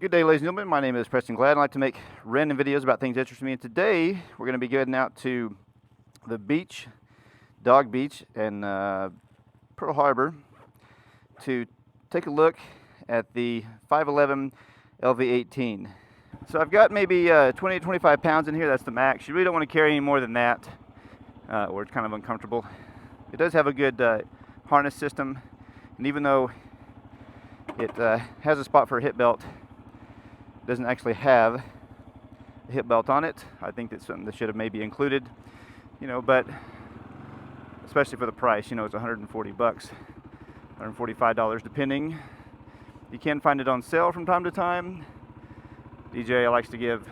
Good day, ladies and gentlemen. My name is Preston Glad. I like to make random videos about things that interest me. And today, we're going to be getting out to the beach, Dog Beach, in Pearl Harbor to take a look at the 511 LV18. So I've got maybe 20 to 25 pounds in here. That's the max. You really don't want to carry any more than that, or it's kind of uncomfortable. It does have a good harness system, and even though it has a spot for a hip belt, doesn't actually have a hip belt on it. I think that's something that should have maybe included, but especially for the price, it's 140 bucks, $145 depending. You can find it on sale from time to time. DJI likes to give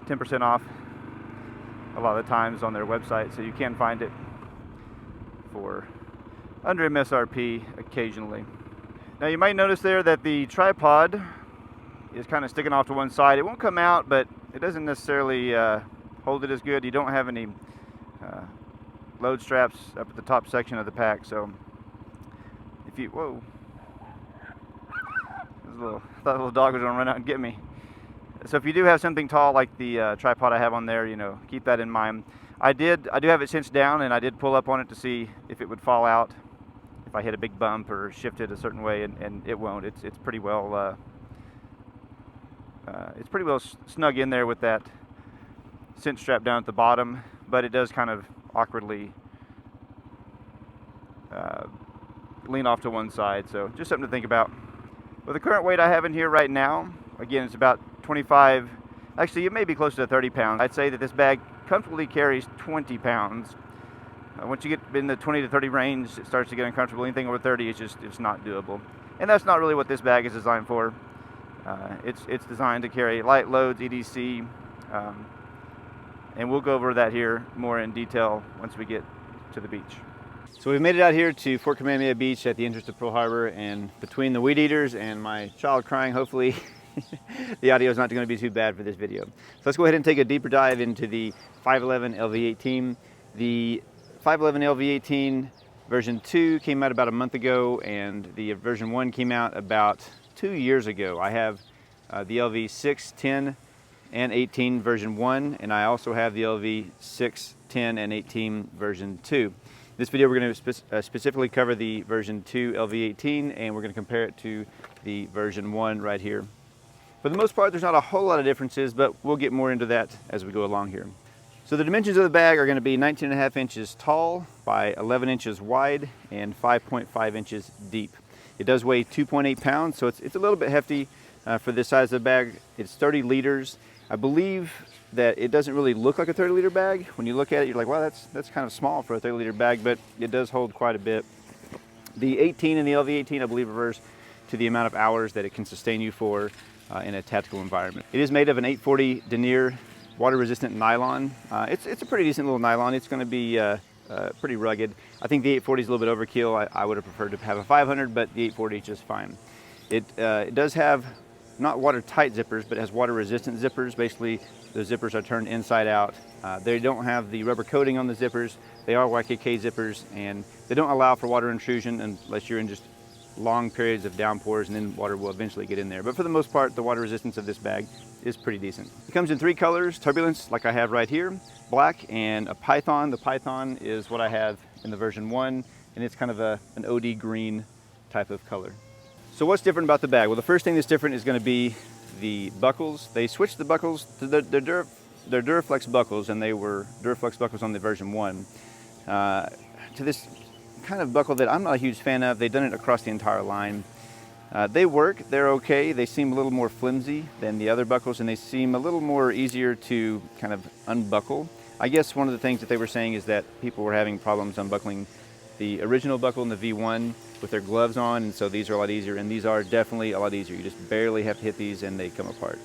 10% off a lot of the times on their website, so you can find it for under MSRP occasionally. Now you might notice there that the tripod is kind of sticking off to one side. It won't come out, but it doesn't necessarily hold it as good. You don't have any load straps up at the top section of the pack, so if you, whoa, I thought the little dog was gonna run out and get me. So if you do have something tall like the tripod I have on there, keep that in mind. I do have it cinched down, and I did pull up on it to see if it would fall out if I hit a big bump or shift it a certain way, and it won't. It's pretty well snug in there with that cinch strap down at the bottom, but it does kind of awkwardly lean off to one side, so just something to think about. With the current weight I have in here right now, again, it's about 25, actually it may be closer to 30 pounds. I'd say that this bag comfortably carries 20 pounds. Once you get in the 20 to 30 range, it starts to get uncomfortable. Anything over 30 it's not doable. And that's not really what this bag is designed for. It's designed to carry light loads, EDC, and we'll go over that here more in detail once we get to the beach. So we've made it out here to Fort Kamehameha Beach at the entrance to Pearl Harbor, and between the weed eaters and my child crying, hopefully the audio is not going to be too bad for this video. So let's go ahead and take a deeper dive into the 511 LV18. The 511 LV18 version 2 came out about a month ago, and the version 1 came out about 2 years ago. I have the LV6, 10, and 18 version 1, and I also have the LV6, 10, and 18 version 2. This video we're going to specifically cover the version 2 LV18, and we're going to compare it to the version 1 right here. For the most part, there's not a whole lot of differences, but we'll get more into that as we go along here. So the dimensions of the bag are going to be 19.5 inches tall by 11 inches wide and 5.5 inches deep. It does weigh 2.8 pounds, so it's a little bit hefty for this size of the bag. It's 30 liters. I believe that it doesn't really look like a 30-liter bag. When you look at it, you're like, wow, that's kind of small for a 30-liter bag, but it does hold quite a bit. The 18 and the LV18, I believe, refers to the amount of hours that it can sustain you for in a tactical environment. It is made of an 840 denier water-resistant nylon. It's a pretty decent little nylon. It's going to be pretty rugged. I think the 840 is a little bit overkill. I would have preferred to have a 500, but the 840 is just fine. It does have not watertight zippers, but it has water-resistant zippers. Basically, the zippers are turned inside out. They don't have the rubber coating on the zippers. They are YKK zippers, and they don't allow for water intrusion unless you're in just long periods of downpours, and then water will eventually get in there. But for the most part, the water resistance of this bag is pretty decent. It comes in 3 colors: turbulence, like I have right here, black, and a python. The python is what I have in the version 1, and it's kind of an OD green type of color. So what's different about the bag? Well, the first thing that's different is going to be the buckles. They switched the buckles to their Duraflex buckles, and they were Duraflex buckles on the version 1, to this kind of buckle that I'm not a huge fan of. They've done it across the entire line. They work, they're okay. They seem a little more flimsy than the other buckles, and they seem a little more easier to kind of unbuckle. I guess one of the things that they were saying is that people were having problems unbuckling the original buckle in the V1 with their gloves on, and so these are a lot easier, and these are definitely a lot easier. You just barely have to hit these and they come apart.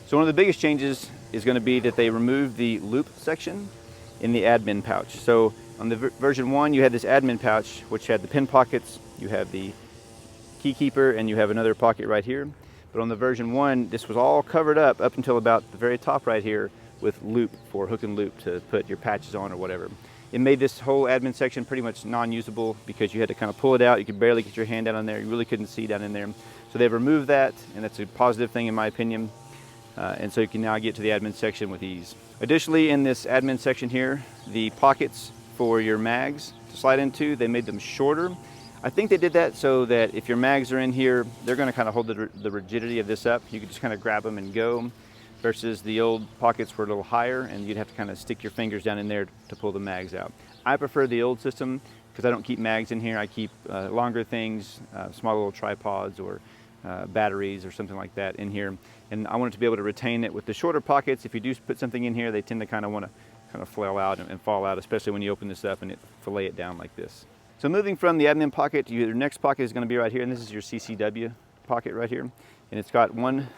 So one of the biggest changes is going to be that they removed the loop section in the admin pouch. So on the version 1, you had this admin pouch which had the pin pockets, you have the key keeper, and you have another pocket right here. But on the version 1, this was all covered up until about the very top right here with loop for hook and loop to put your patches on or whatever. It made this whole admin section pretty much non-usable because you had to kind of pull it out. You could barely get your hand down in there. You really couldn't see down in there. So they've removed that, and that's a positive thing in my opinion. And so you can now get to the admin section with ease. Additionally, in this admin section here, the pockets for your mags to slide into, they made them shorter. I think they did that so that if your mags are in here, they're going to kind of hold the rigidity of this up. You can just kind of grab them and go, versus the old pockets were a little higher and you'd have to kind of stick your fingers down in there to pull the mags out. I prefer the old system because I don't keep mags in here. I keep longer things, small little tripods or batteries or something like that in here. And I want it to be able to retain it with the shorter pockets. If you do put something in here, they tend to kind of want to kind of flail out and fall out, especially when you open this up and fillet it down like this. So moving from the admin pocket, your next pocket is going to be right here, and this is your CCW pocket right here. And it's got one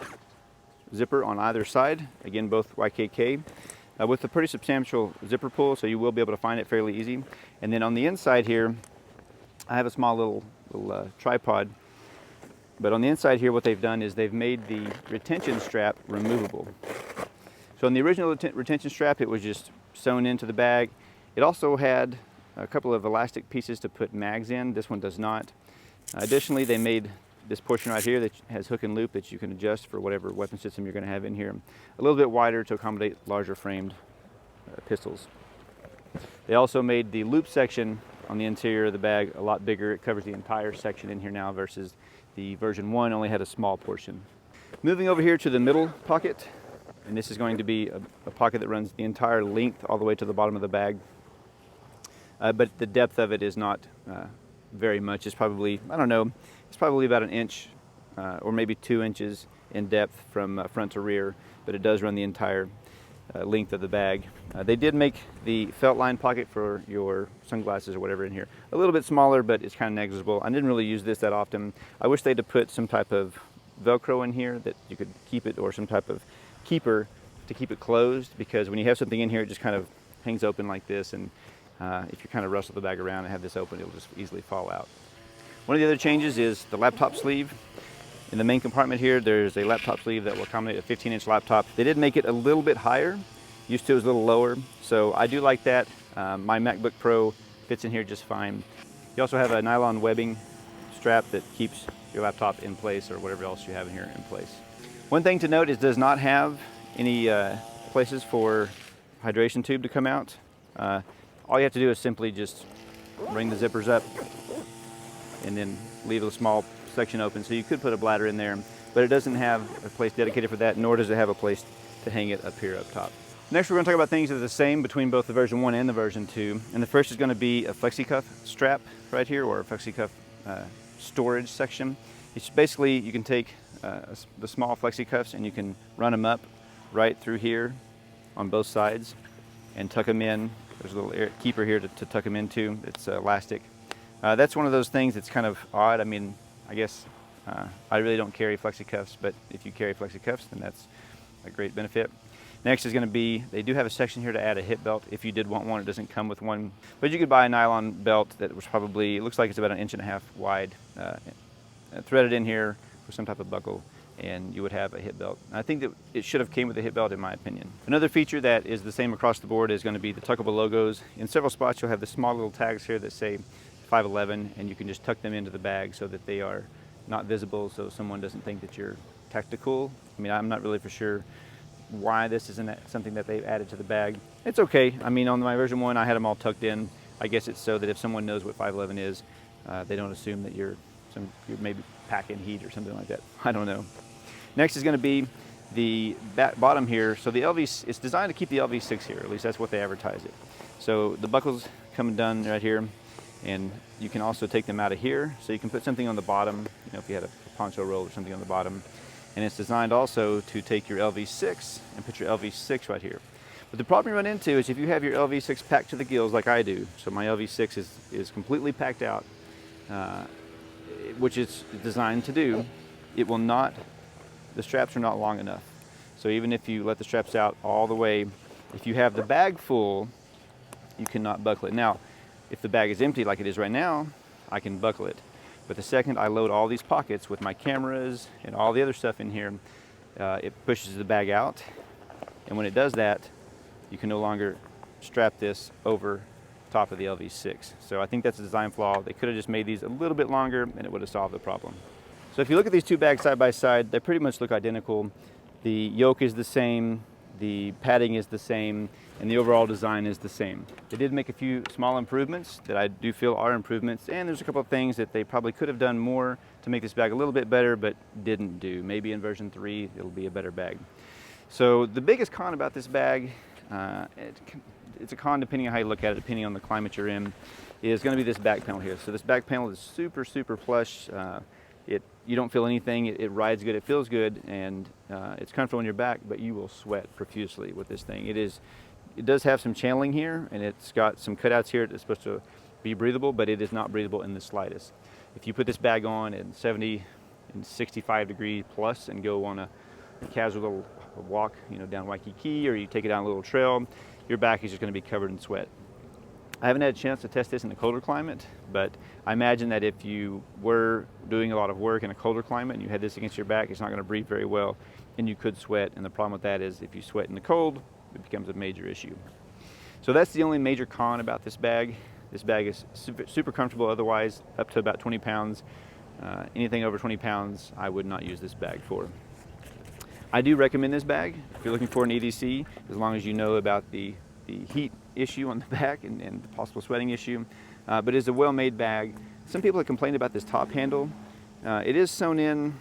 zipper on either side, again both YKK, with a pretty substantial zipper pull, so you will be able to find it fairly easy. And then on the inside here, I have a small little tripod, but on the inside here what they've done is they've made the retention strap removable. So in the original retention strap, it was just sewn into the bag. It also had a couple of elastic pieces to put mags in. This one does not. Additionally, they made this portion right here that has hook and loop that you can adjust for whatever weapon system you're going to have in here, a little bit wider to accommodate larger framed pistols. They also made the loop section on the interior of the bag a lot bigger. It covers the entire section in here now, versus the version 1 only had a small portion. Moving over here to the middle pocket, and this is going to be a pocket that runs the entire length all the way to the bottom of the bag. But the depth of it is not very much. It's probably, I don't know, it's probably about an inch or maybe 2 inches in depth from front to rear, but it does run the entire length of the bag. They did make the felt line pocket for your sunglasses or whatever in here a little bit smaller, but it's kind of negligible. I didn't really use this that often. I wish they'd have put some type of Velcro in here that you could keep it, or some type of keeper to keep it closed, because when you have something in here, it just kind of hangs open like this, and if you kind of rustle the bag around and have this open, it'll just easily fall out. One of the other changes is the laptop sleeve. In the main compartment here, there's a laptop sleeve that will accommodate a 15-inch laptop. They did make it a little bit higher. Used to it was a little lower, so I do like that. My MacBook Pro fits in here just fine. You also have a nylon webbing strap that keeps your laptop in place, or whatever else you have in here in place. One thing to note is it does not have any places for hydration tube to come out. All you have to do is simply just ring the zippers up and then leave a small section open. So you could put a bladder in there, but it doesn't have a place dedicated for that, nor does it have a place to hang it up here up top. Next, we're going to talk about things that are the same between both the version 1 and the version 2. And the first is going to be a FlexiCuff strap right here, or a FlexiCuff storage section. It's basically, you can take the small FlexiCuffs and you can run them up right through here on both sides and tuck them in. There's a little keeper here to tuck them into. It's elastic. That's one of those things that's kind of odd. I mean, I guess I really don't carry FlexiCuffs, but if you carry FlexiCuffs, then that's a great benefit. Next is going to be, they do have a section here to add a hip belt if you did want one. It doesn't come with one, but you could buy a nylon belt that was probably, it looks like it's about 1.5 inches wide, threaded in here with some type of buckle, and you would have a hip belt. And I think that it should have came with a hip belt, in my opinion. Another feature that is the same across the board is going to be the tuckable logos. In several spots you'll have the small little tags here that say 511, and you can just tuck them into the bag so that they are not visible, so someone doesn't think that you're tactical. I mean, I'm not really for sure why this isn't something that they've added to the bag. It's okay. I mean, on my version 1 I had them all tucked in. I guess it's so that if someone knows what 511 is, they don't assume that you're maybe packing heat or something like that. I don't know. Next is going to be the bottom here. So the LV, it's designed to keep the LV6 here, at least that's what they advertise it. So the buckles come undone right here, and you can also take them out of here. So you can put something on the bottom, you know, if you had a poncho roll or something on the bottom. And it's designed also to take your LV6 and put your LV6 right here. But the problem you run into is if you have your LV6 packed to the gills like I do, so my LV6 is completely packed out, which it's designed to do, it will not, the straps are not long enough. So even if you let the straps out all the way, if you have the bag full, you cannot buckle it. Now, if the bag is empty like it is right now, I can buckle it. But the second I load all these pockets with my cameras and all the other stuff in here, it pushes the bag out. And when it does that, you can no longer strap this over top of the LV6. So I think that's a design flaw. They could have just made these a little bit longer and it would have solved the problem. So if you look at these two bags side by side, they pretty much look identical. The yoke is the same, the padding is the same, and the overall design is the same. They did make a few small improvements that I do feel are improvements, and there's a couple of things that they probably could have done more to make this bag a little bit better, but didn't do. Maybe in version 3, it'll be a better bag. So the biggest con about this bag, it's a con depending on how you look at it, depending on the climate you're in, is going to be this back panel here. So this back panel is super, super plush. You don't feel anything, it rides good, it feels good, and it's comfortable on your back, but you will sweat profusely with this thing. It does have some channeling here, and it's got some cutouts here that's supposed to be breathable, but it is not breathable in the slightest. If you put this bag on in 70 and 65 degree plus and go on a casual little walk, down Waikiki, or you take it down a little trail, your back is just going to be covered in sweat. I haven't had a chance to test this in a colder climate, but I imagine that if you were doing a lot of work in a colder climate and you had this against your back, it's not going to breathe very well, and you could sweat. And the problem with that is if you sweat in the cold, it becomes a major issue. So that's the only major con about this bag. This bag is super comfortable otherwise, up to about 20 pounds. Anything over 20 pounds, I would not use this bag for. I do recommend this bag if you're looking for an EDC, as long as you know about the heat issue on the back and the possible sweating issue, but it's a well-made bag. Some people have complained about this top handle. It is sewn in.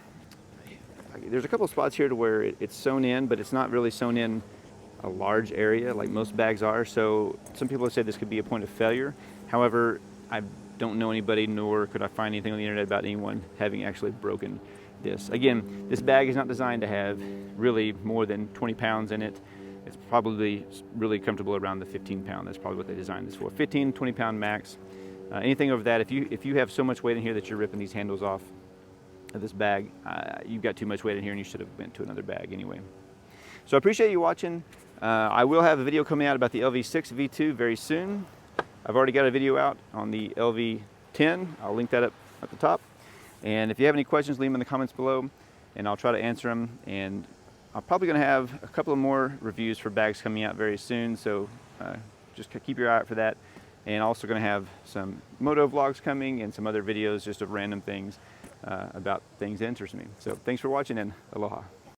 There's a couple of spots here to where it's sewn in, but it's not really sewn in a large area like most bags are, so some people have said this could be a point of failure. However, I don't know anybody, nor could I find anything on the internet about anyone having actually broken this. Again, this bag is not designed to have really more than 20 pounds in it. It's probably really comfortable around the 15 pound. That's probably what they designed this for. 15, 20 pound max. Anything over that, if you have so much weight in here that you're ripping these handles off of this bag, you've got too much weight in here and you should have went to another bag anyway. So I appreciate you watching. I will have a video coming out about the LV6 V2 very soon. I've already got a video out on the LV10. I'll link that up at the top. And if you have any questions, leave them in the comments below and I'll try to answer them. And I'm probably going to have a couple of more reviews for bags coming out very soon, so just keep your eye out for that. And also going to have some moto vlogs coming and some other videos just of random things about things that interest me. So thanks for watching and aloha.